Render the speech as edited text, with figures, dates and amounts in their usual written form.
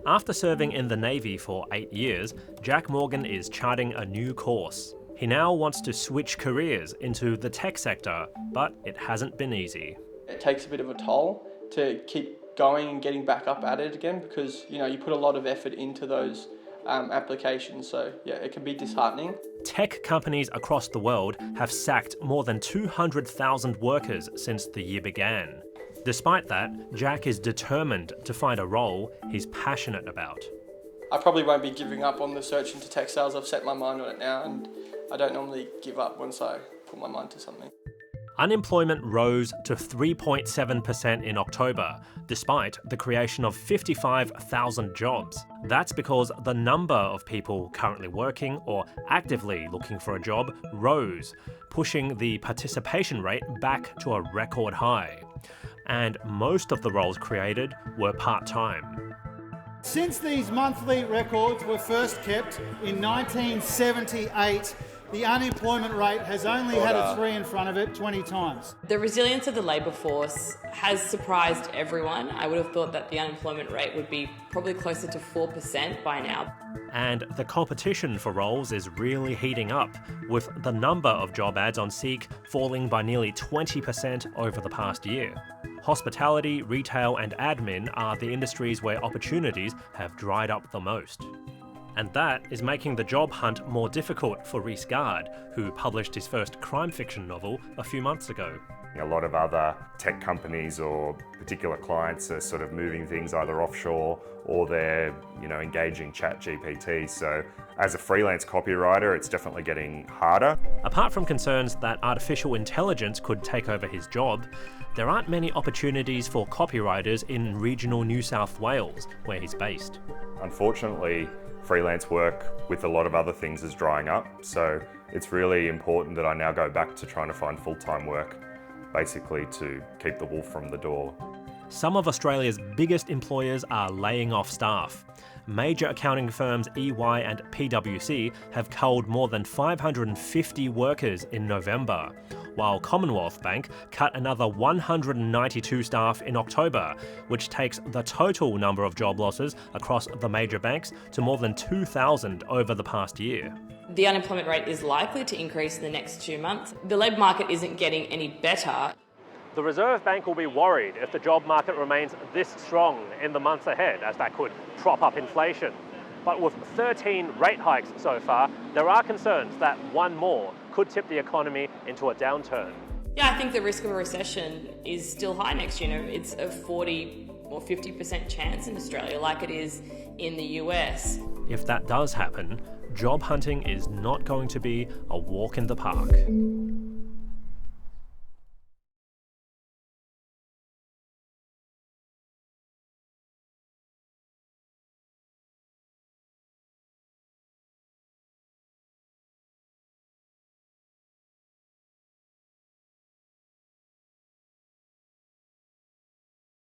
After serving in the Navy for 8 years, Jack Morgan is charting a new course. He now wants to switch careers into the tech sector, but it hasn't been easy. It takes a bit of a toll to keep going and getting back up at it again because, you put a lot of effort into those applications. So yeah, it can be disheartening. Tech companies across the world have sacked more than 200,000 workers since the year began. Despite that, Jack is determined to find a role he's passionate about. I probably won't be giving up on the search into tech sales. I've set my mind on it now, and I don't normally give up once I put my mind to something. Unemployment rose to 3.7% in October, despite the creation of 55,000 jobs. That's because the number of people currently working or actively looking for a job rose, pushing the participation rate back to a record high. And most of the roles created were part-time. Since these monthly records were first kept in 1978, the unemployment rate has only had a 3 in front of it 20 times. The resilience of the labour force has surprised everyone. I would have thought that the unemployment rate would be probably closer to 4% by now. And the competition for roles is really heating up, with the number of job ads on Seek falling by nearly 20% over the past year. Hospitality, retail and admin are the industries where opportunities have dried up the most. And that is making the job hunt more difficult for Rhys Gard, who published his first crime fiction novel a few months ago. A lot of other tech companies or particular clients are sort of moving things either offshore or they're, engaging ChatGPT. So as a freelance copywriter, it's definitely getting harder. Apart from concerns that artificial intelligence could take over his job, there aren't many opportunities for copywriters in regional New South Wales, where he's based. Unfortunately, freelance work with a lot of other things is drying up, so it's really important that I now go back to trying to find full-time work, basically to keep the wolf from the door. Some of Australia's biggest employers are laying off staff. Major accounting firms EY and PwC have culled more than 550 workers in November, while Commonwealth Bank cut another 192 staff in October, which takes the total number of job losses across the major banks to more than 2,000 over the past year. The unemployment rate is likely to increase in the next 2 months. The labour market isn't getting any better. The Reserve Bank will be worried if the job market remains this strong in the months ahead, as that could prop up inflation. But with 13 rate hikes so far, there are concerns that one more could tip the economy into a downturn. Yeah, I think the risk of a recession is still high next year. It's a 40 or 50% chance in Australia, like it is in the US. If that does happen, job hunting is not going to be a walk in the park.